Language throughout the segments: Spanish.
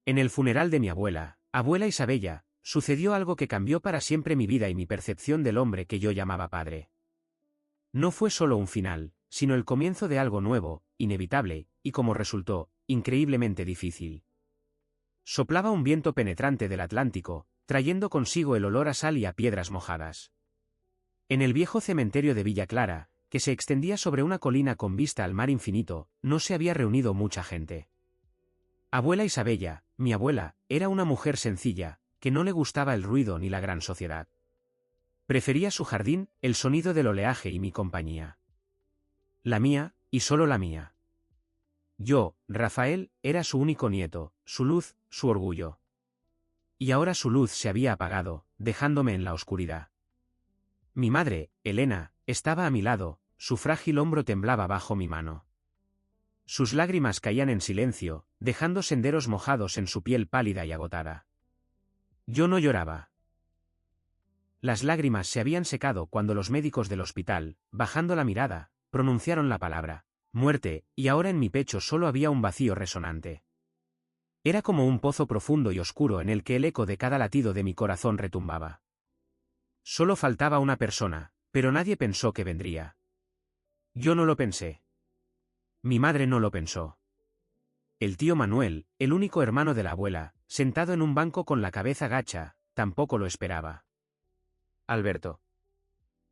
En el funeral de mi abuela Isabella, sucedió algo que cambió para siempre mi vida y mi percepción del hombre que yo llamaba padre. No fue solo un final, sino el comienzo de algo nuevo, inevitable, y como resultó, increíblemente difícil. Soplaba un viento penetrante del Atlántico, trayendo consigo el olor a sal y a piedras mojadas. En el viejo cementerio de Villa Clara, que se extendía sobre una colina con vista al mar infinito, no se había reunido mucha gente. Abuela Isabella, mi abuela, era una mujer sencilla, que no le gustaba el ruido ni la gran sociedad. Prefería su jardín, el sonido del oleaje y mi compañía. La mía, y solo la mía. Yo, Rafael, era su único nieto, su luz, su orgullo. Y ahora su luz se había apagado, dejándome en la oscuridad. Mi madre, Elena, estaba a mi lado, su frágil hombro temblaba bajo mi mano. Sus lágrimas caían en silencio, dejando senderos mojados en su piel pálida y agotada. Yo no lloraba. Las lágrimas se habían secado cuando los médicos del hospital, bajando la mirada, pronunciaron la palabra muerte, y ahora en mi pecho solo había un vacío resonante. Era como un pozo profundo y oscuro en el que el eco de cada latido de mi corazón retumbaba. Solo faltaba una persona, pero nadie pensó que vendría. Yo no lo pensé. Mi madre no lo pensó. El tío Manuel, el único hermano de la abuela, sentado en un banco con la cabeza gacha, tampoco lo esperaba. Alberto.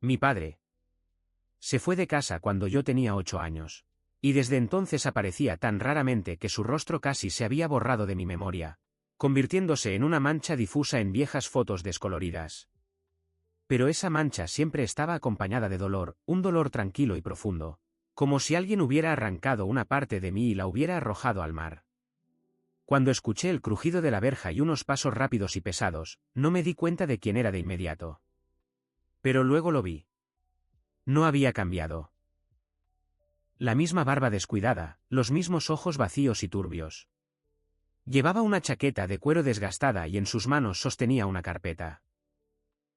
Mi padre. Se fue de casa cuando yo tenía 8 años. Y desde entonces aparecía tan raramente que su rostro casi se había borrado de mi memoria, convirtiéndose en una mancha difusa en viejas fotos descoloridas. Pero esa mancha siempre estaba acompañada de dolor, un dolor tranquilo y profundo, como si alguien hubiera arrancado una parte de mí y la hubiera arrojado al mar. Cuando escuché el crujido de la verja y unos pasos rápidos y pesados, no me di cuenta de quién era de inmediato. Pero luego lo vi. No había cambiado. La misma barba descuidada, los mismos ojos vacíos y turbios. Llevaba una chaqueta de cuero desgastada y en sus manos sostenía una carpeta.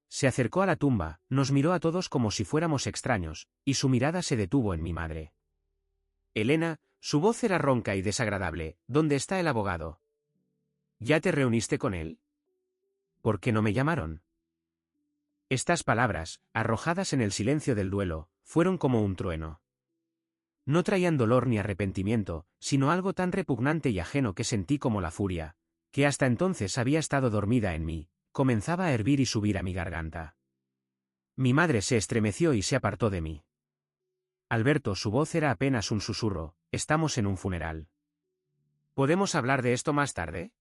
Se acercó a la tumba, nos miró a todos como si fuéramos extraños, y su mirada se detuvo en mi madre. Elena, su voz era ronca y desagradable. ¿Dónde está el abogado? ¿Ya te reuniste con él? ¿Por qué no me llamaron? Estas palabras, arrojadas en el silencio del duelo, fueron como un trueno. No traían dolor ni arrepentimiento, sino algo tan repugnante y ajeno que sentí como la furia, que hasta entonces había estado dormida en mí, comenzaba a hervir y subir a mi garganta. Mi madre se estremeció y se apartó de mí. Alberto, su voz era apenas un susurro, estamos en un funeral. ¿Podemos hablar de esto más tarde?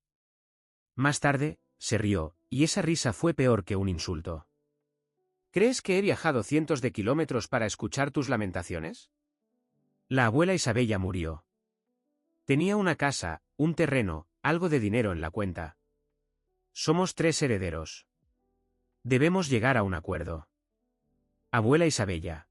Más tarde, se rió, y esa risa fue peor que un insulto. ¿Crees que he viajado cientos de kilómetros para escuchar tus lamentaciones? La abuela Isabella murió. Tenía una casa, un terreno, algo de dinero en la cuenta. Somos 3 herederos. Debemos llegar a un acuerdo. Abuela Isabella.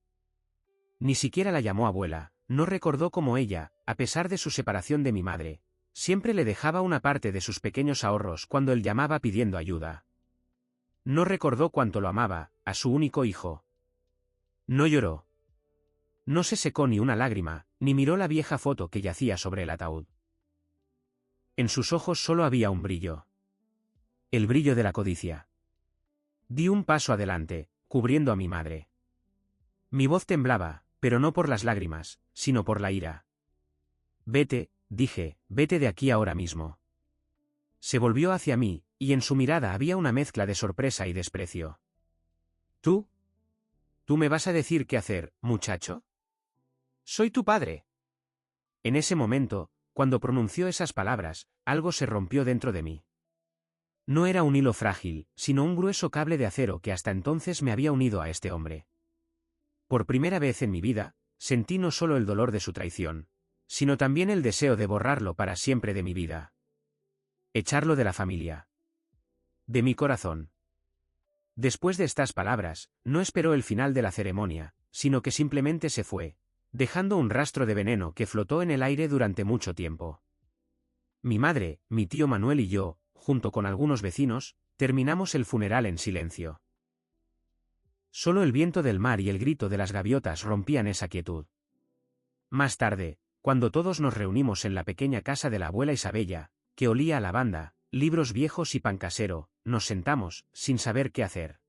Ni siquiera la llamó abuela, no recordó cómo ella, a pesar de su separación de mi madre, siempre le dejaba una parte de sus pequeños ahorros cuando él llamaba pidiendo ayuda. No recordó cuánto lo amaba, a su único hijo. No lloró. No se secó ni una lágrima, ni miró la vieja foto que yacía sobre el ataúd. En sus ojos solo había un brillo. El brillo de la codicia. Di un paso adelante, cubriendo a mi madre. Mi voz temblaba, pero no por las lágrimas, sino por la ira. Vete, dije, vete de aquí ahora mismo. Se volvió hacia mí, y en su mirada había una mezcla de sorpresa y desprecio. ¿Tú? ¿Tú me vas a decir qué hacer, muchacho? Soy tu padre. En ese momento, cuando pronunció esas palabras, algo se rompió dentro de mí. No era un hilo frágil, sino un grueso cable de acero que hasta entonces me había unido a este hombre. Por primera vez en mi vida, sentí no solo el dolor de su traición, sino también el deseo de borrarlo para siempre de mi vida. Echarlo de la familia. De mi corazón. Después de estas palabras, no esperó el final de la ceremonia, sino que simplemente se fue, dejando un rastro de veneno que flotó en el aire durante mucho tiempo. Mi madre, mi tío Manuel y yo, junto con algunos vecinos, terminamos el funeral en silencio. Solo el viento del mar y el grito de las gaviotas rompían esa quietud. Más tarde, cuando todos nos reunimos en la pequeña casa de la abuela Isabella, que olía a lavanda, libros viejos y pan casero. Nos sentamos, sin saber qué hacer.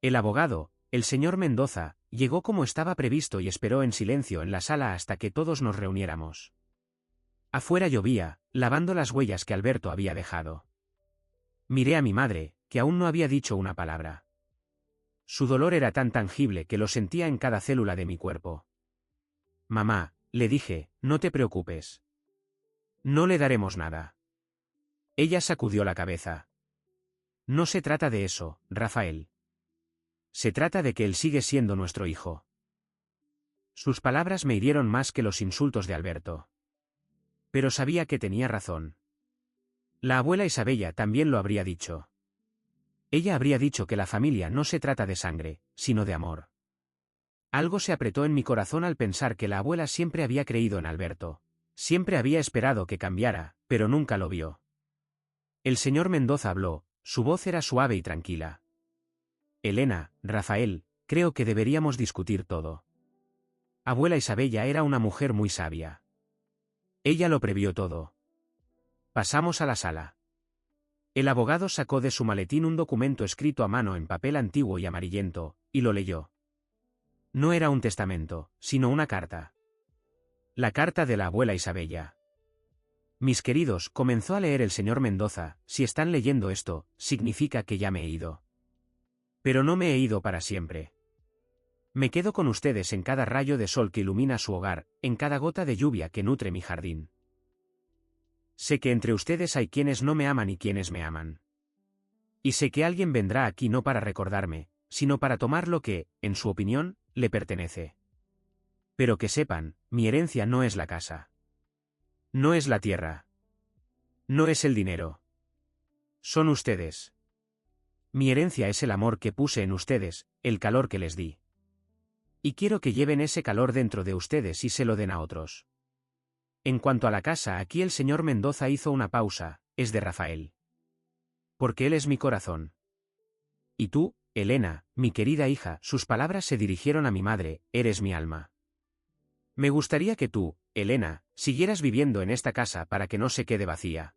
El abogado, el señor Mendoza, llegó como estaba previsto y esperó en silencio en la sala hasta que todos nos reuniéramos. Afuera llovía, lavando las huellas que Alberto había dejado. Miré a mi madre, que aún no había dicho una palabra. Su dolor era tan tangible que lo sentía en cada célula de mi cuerpo. Mamá, le dije, no te preocupes. No le daremos nada. Ella sacudió la cabeza. No se trata de eso, Rafael. Se trata de que él sigue siendo nuestro hijo. Sus palabras me hirieron más que los insultos de Alberto. Pero sabía que tenía razón. La abuela Isabella también lo habría dicho. Ella habría dicho que la familia no se trata de sangre, sino de amor. Algo se apretó en mi corazón al pensar que la abuela siempre había creído en Alberto. Siempre había esperado que cambiara, pero nunca lo vio. El señor Mendoza habló, su voz era suave y tranquila. Elena, Rafael, creo que deberíamos discutir todo. Abuela Isabella era una mujer muy sabia. Ella lo previó todo. Pasamos a la sala. El abogado sacó de su maletín un documento escrito a mano en papel antiguo y amarillento, y lo leyó. No era un testamento, sino una carta. La carta de la abuela Isabella. Mis queridos, comenzó a leer el señor Mendoza, si están leyendo esto, significa que ya me he ido. Pero no me he ido para siempre. Me quedo con ustedes en cada rayo de sol que ilumina su hogar, en cada gota de lluvia que nutre mi jardín. Sé que entre ustedes hay quienes no me aman y quienes me aman. Y sé que alguien vendrá aquí no para recordarme, sino para tomar lo que, en su opinión, le pertenece. Pero que sepan, mi herencia no es la casa. No es la tierra. No es el dinero. Son ustedes. Mi herencia es el amor que puse en ustedes, el calor que les di. Y quiero que lleven ese calor dentro de ustedes y se lo den a otros. En cuanto a la casa, aquí el señor Mendoza hizo una pausa, es de Rafael. Porque él es mi corazón. Y tú, Elena, mi querida hija, sus palabras se dirigieron a mi madre, eres mi alma. Me gustaría que tú, Elena, siguieras viviendo en esta casa para que no se quede vacía.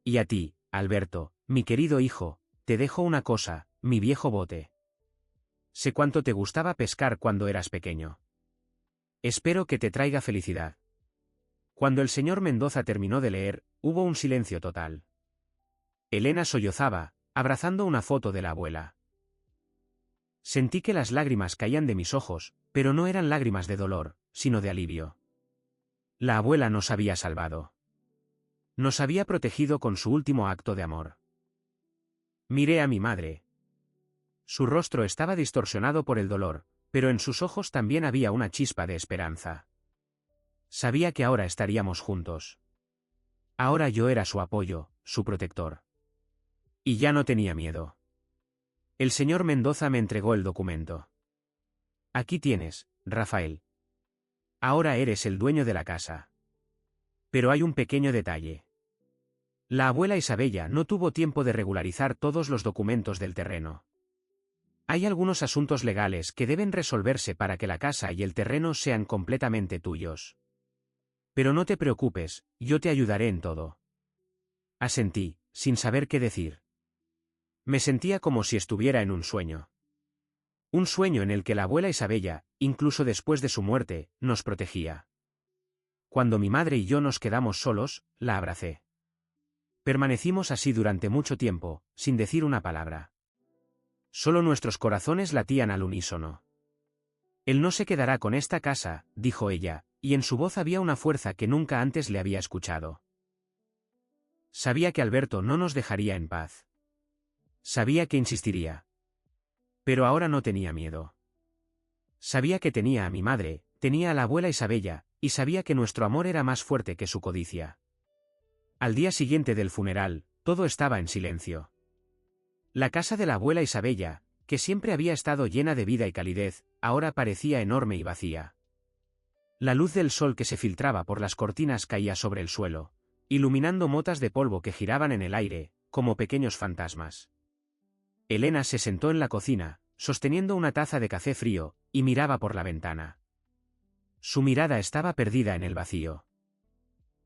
Y a ti, Alberto, mi querido hijo, te dejo una cosa, mi viejo bote. Sé cuánto te gustaba pescar cuando eras pequeño. Espero que te traiga felicidad. Cuando el señor Mendoza terminó de leer, hubo un silencio total. Elena sollozaba, abrazando una foto de la abuela. Sentí que las lágrimas caían de mis ojos, pero no eran lágrimas de dolor, sino de alivio. La abuela nos había salvado. Nos había protegido con su último acto de amor. Miré a mi madre. Su rostro estaba distorsionado por el dolor, pero en sus ojos también había una chispa de esperanza. Sabía que ahora estaríamos juntos. Ahora yo era su apoyo, su protector. Y ya no tenía miedo. El señor Mendoza me entregó el documento. Aquí tienes, Rafael. Ahora eres el dueño de la casa. Pero hay un pequeño detalle. La abuela Isabella no tuvo tiempo de regularizar todos los documentos del terreno. Hay algunos asuntos legales que deben resolverse para que la casa y el terreno sean completamente tuyos. Pero no te preocupes, yo te ayudaré en todo. Asentí, sin saber qué decir. Me sentía como si estuviera en un sueño. Un sueño en el que la abuela Isabella, incluso después de su muerte, nos protegía. Cuando mi madre y yo nos quedamos solos, la abracé. Permanecimos así durante mucho tiempo, sin decir una palabra. Solo nuestros corazones latían al unísono. Él no se quedará con esta casa, dijo ella, y en su voz había una fuerza que nunca antes le había escuchado. Sabía que Alberto no nos dejaría en paz. Sabía que insistiría. Pero ahora no tenía miedo. Sabía que tenía a mi madre, tenía a la abuela Isabella, y sabía que nuestro amor era más fuerte que su codicia. Al día siguiente del funeral, todo estaba en silencio. La casa de la abuela Isabella, que siempre había estado llena de vida y calidez, ahora parecía enorme y vacía. La luz del sol que se filtraba por las cortinas caía sobre el suelo, iluminando motas de polvo que giraban en el aire, como pequeños fantasmas. Elena se sentó en la cocina, sosteniendo una taza de café frío, y miraba por la ventana. Su mirada estaba perdida en el vacío.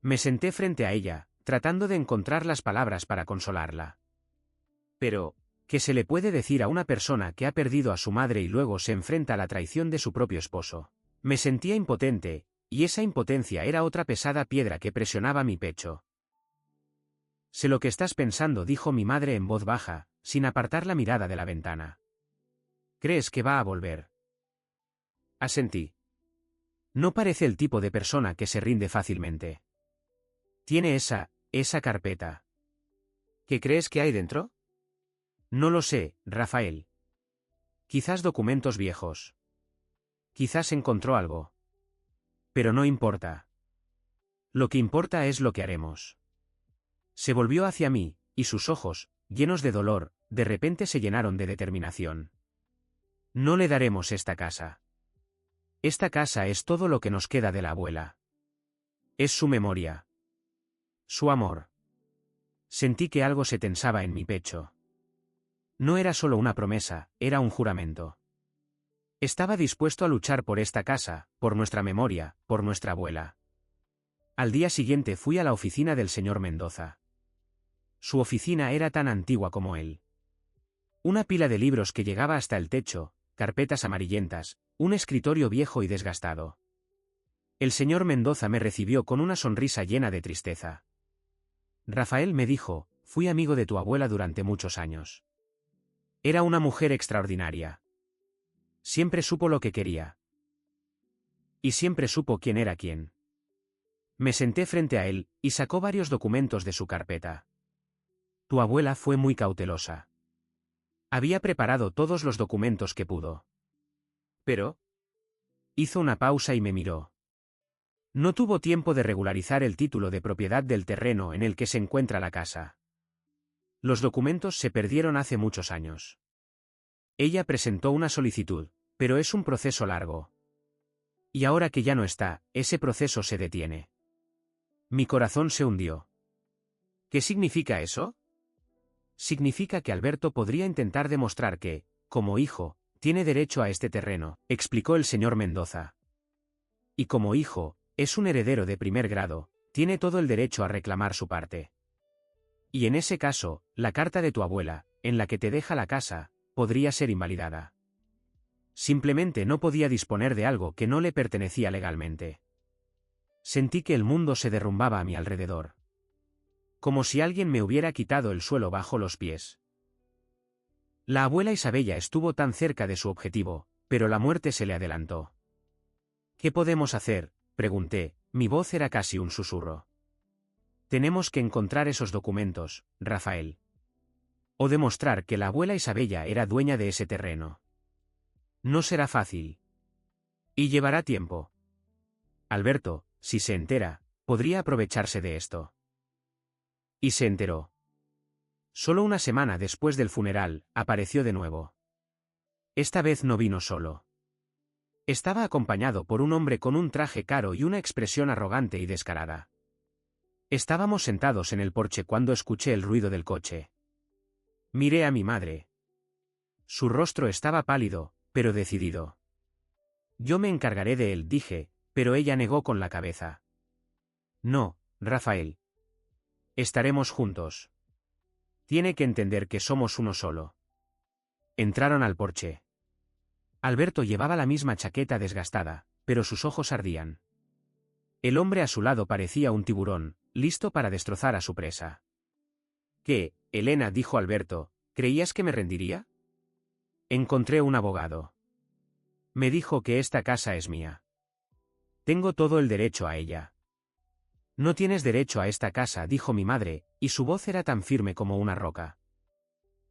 Me senté frente a ella, tratando de encontrar las palabras para consolarla. Pero, ¿qué se le puede decir a una persona que ha perdido a su madre y luego se enfrenta a la traición de su propio esposo? Me sentía impotente, y esa impotencia era otra pesada piedra que presionaba mi pecho. Sé lo que estás pensando, dijo mi madre en voz baja, sin apartar la mirada de la ventana. ¿Crees que va a volver? Asentí. No parece el tipo de persona que se rinde fácilmente. Tiene esa carpeta. ¿Qué crees que hay dentro? No lo sé, Rafael. Quizás documentos viejos. Quizás encontró algo. Pero no importa. Lo que importa es lo que haremos. Se volvió hacia mí, y sus ojos, llenos de dolor, de repente se llenaron de determinación. No le daremos esta casa. Esta casa es todo lo que nos queda de la abuela. Es su memoria. Su amor. Sentí que algo se tensaba en mi pecho. No era solo una promesa, era un juramento. Estaba dispuesto a luchar por esta casa, por nuestra memoria, por nuestra abuela. Al día siguiente fui a la oficina del señor Mendoza. Su oficina era tan antigua como él. Una pila de libros que llegaba hasta el techo, carpetas amarillentas, un escritorio viejo y desgastado. El señor Mendoza me recibió con una sonrisa llena de tristeza. Rafael, me dijo, fui amigo de tu abuela durante muchos años. Era una mujer extraordinaria. Siempre supo lo que quería. Y siempre supo quién era quién. Me senté frente a él, y sacó varios documentos de su carpeta. Tu abuela fue muy cautelosa. Había preparado todos los documentos que pudo. Pero... hizo una pausa y me miró. No tuvo tiempo de regularizar el título de propiedad del terreno en el que se encuentra la casa. Los documentos se perdieron hace muchos años. Ella presentó una solicitud, pero es un proceso largo. Y ahora que ya no está, ese proceso se detiene. Mi corazón se hundió. ¿Qué significa eso? Significa que Alberto podría intentar demostrar que, como hijo, tiene derecho a este terreno, explicó el señor Mendoza. Y como hijo, es un heredero de primer grado, tiene todo el derecho a reclamar su parte. Y en ese caso, la carta de tu abuela, en la que te deja la casa, podría ser invalidada. Simplemente no podía disponer de algo que no le pertenecía legalmente. Sentí que el mundo se derrumbaba a mi alrededor. Como si alguien me hubiera quitado el suelo bajo los pies. La abuela Isabella estuvo tan cerca de su objetivo, pero la muerte se le adelantó. ¿Qué podemos hacer?, pregunté, mi voz era casi un susurro. Tenemos que encontrar esos documentos, Rafael. O demostrar que la abuela Isabella era dueña de ese terreno. No será fácil. Y llevará tiempo. Alberto, si se entera, podría aprovecharse de esto. Y se enteró. Solo una semana después del funeral, apareció de nuevo. Esta vez no vino solo. Estaba acompañado por un hombre con un traje caro y una expresión arrogante y descarada. Estábamos sentados en el porche cuando escuché el ruido del coche. Miré a mi madre. Su rostro estaba pálido, pero decidido. Yo me encargaré de él, dije, pero ella negó con la cabeza. No, Rafael. Estaremos juntos. Tiene que entender que somos uno solo. Entraron al porche. Alberto llevaba la misma chaqueta desgastada, pero sus ojos ardían. El hombre a su lado parecía un tiburón, listo para destrozar a su presa. ¿Qué, Elena?, dijo Alberto, ¿creías que me rendiría? Encontré un abogado. Me dijo que esta casa es mía. Tengo todo el derecho a ella. No tienes derecho a esta casa, dijo mi madre, y su voz era tan firme como una roca.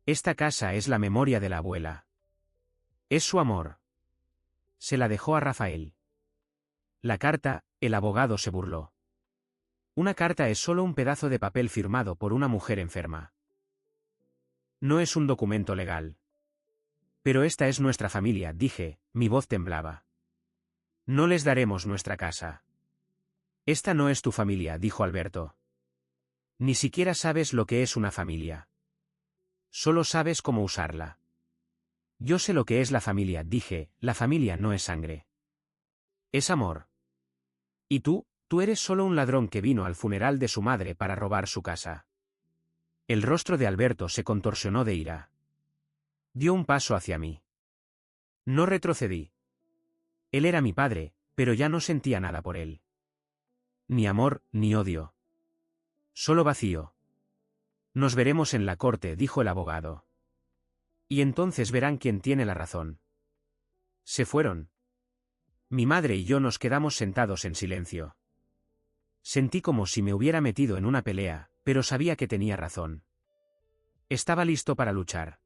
Esta casa es la memoria de la abuela. Es su amor. Se la dejó a Rafael. La carta, el abogado se burló. Una carta es solo un pedazo de papel firmado por una mujer enferma. No es un documento legal. Pero esta es nuestra familia, dije, mi voz temblaba. No les daremos nuestra casa. Esta no es tu familia, dijo Alberto. Ni siquiera sabes lo que es una familia. Solo sabes cómo usarla. Yo sé lo que es la familia, dije, la familia no es sangre. Es amor. Y tú Tú eres solo un ladrón que vino al funeral de su madre para robar su casa. El rostro de Alberto se contorsionó de ira. Dio un paso hacia mí. No retrocedí. Él era mi padre, pero ya no sentía nada por él. Ni amor, ni odio. Solo vacío. Nos veremos en la corte, dijo el abogado. Y entonces verán quién tiene la razón. Se fueron. Mi madre y yo nos quedamos sentados en silencio. Sentí como si me hubiera metido en una pelea, pero sabía que tenía razón. Estaba listo para luchar.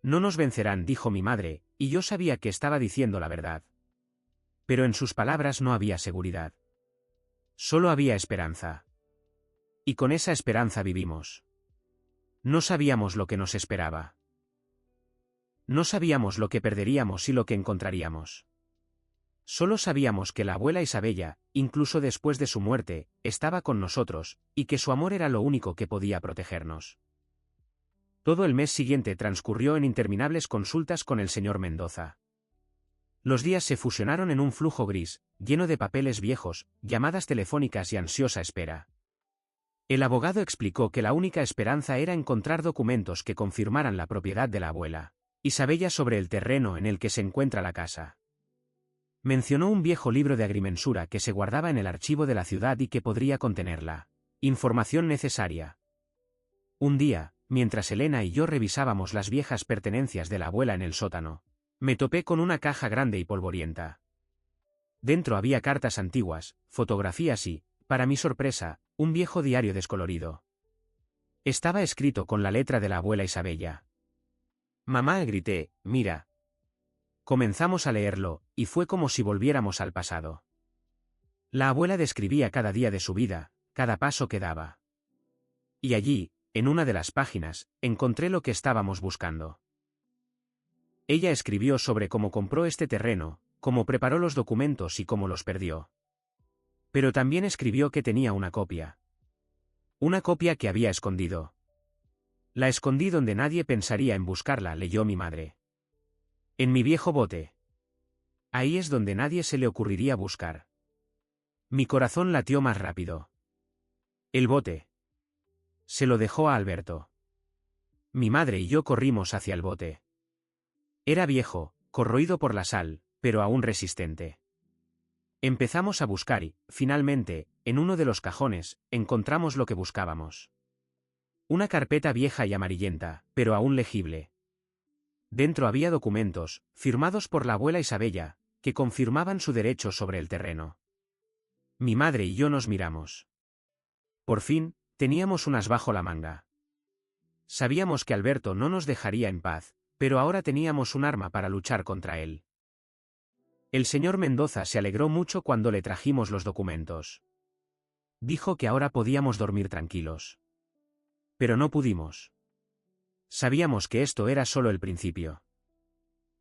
No nos vencerán, dijo mi madre, y yo sabía que estaba diciendo la verdad. Pero en sus palabras no había seguridad. Solo había esperanza. Y con esa esperanza vivimos. No sabíamos lo que nos esperaba. No sabíamos lo que perderíamos y lo que encontraríamos. Solo sabíamos que la abuela Isabella, incluso después de su muerte, estaba con nosotros, y que su amor era lo único que podía protegernos. Todo el mes siguiente transcurrió en interminables consultas con el señor Mendoza. Los días se fusionaron en un flujo gris, lleno de papeles viejos, llamadas telefónicas y ansiosa espera. El abogado explicó que la única esperanza era encontrar documentos que confirmaran la propiedad de la abuela Isabella sobre el terreno en el que se encuentra la casa. Mencionó un viejo libro de agrimensura que se guardaba en el archivo de la ciudad y que podría contener la información necesaria. Un día, mientras Elena y yo revisábamos las viejas pertenencias de la abuela en el sótano, me topé con una caja grande y polvorienta. Dentro había cartas antiguas, fotografías y, para mi sorpresa, un viejo diario descolorido. Estaba escrito con la letra de la abuela Isabella. Mamá, grité, mira. Comenzamos a leerlo, y fue como si volviéramos al pasado. La abuela describía cada día de su vida, cada paso que daba. Y allí, en una de las páginas, encontré lo que estábamos buscando. Ella escribió sobre cómo compró este terreno, cómo preparó los documentos y cómo los perdió. Pero también escribió que tenía una copia. Una copia que había escondido. La escondí donde nadie pensaría en buscarla, leyó mi madre. En mi viejo bote. Ahí es donde nadie se le ocurriría buscar. Mi corazón latió más rápido. El bote. Se lo dejó a Alberto. Mi madre y yo corrimos hacia el bote. Era viejo, corroído por la sal, pero aún resistente. Empezamos a buscar y, finalmente, en uno de los cajones, encontramos lo que buscábamos. Una carpeta vieja y amarillenta, pero aún legible. Dentro había documentos, firmados por la abuela Isabella, que confirmaban su derecho sobre el terreno. Mi madre y yo nos miramos. Por fin, teníamos un as bajo la manga. Sabíamos que Alberto no nos dejaría en paz, pero ahora teníamos un arma para luchar contra él. El señor Mendoza se alegró mucho cuando le trajimos los documentos. Dijo que ahora podíamos dormir tranquilos. Pero no pudimos. Sabíamos que esto era solo el principio.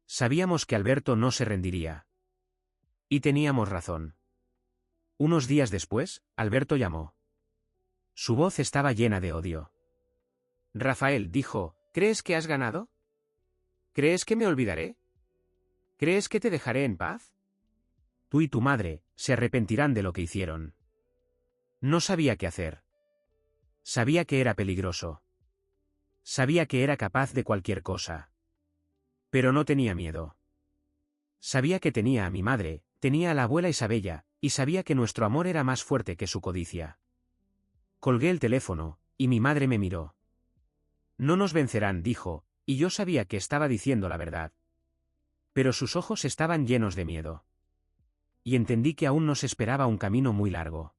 Sabíamos que Alberto no se rendiría. Y teníamos razón. Unos días después, Alberto llamó. Su voz estaba llena de odio. Rafael, dijo, ¿crees que has ganado? ¿Crees que me olvidaré? ¿Crees que te dejaré en paz? Tú y tu madre se arrepentirán de lo que hicieron. No sabía qué hacer. Sabía que era peligroso. Sabía que era capaz de cualquier cosa. Pero no tenía miedo. Sabía que tenía a mi madre, tenía a la abuela Isabella, y sabía que nuestro amor era más fuerte que su codicia. Colgué el teléfono, y mi madre me miró. No nos vencerán, dijo, y yo sabía que estaba diciendo la verdad. Pero sus ojos estaban llenos de miedo. Y entendí que aún nos esperaba un camino muy largo.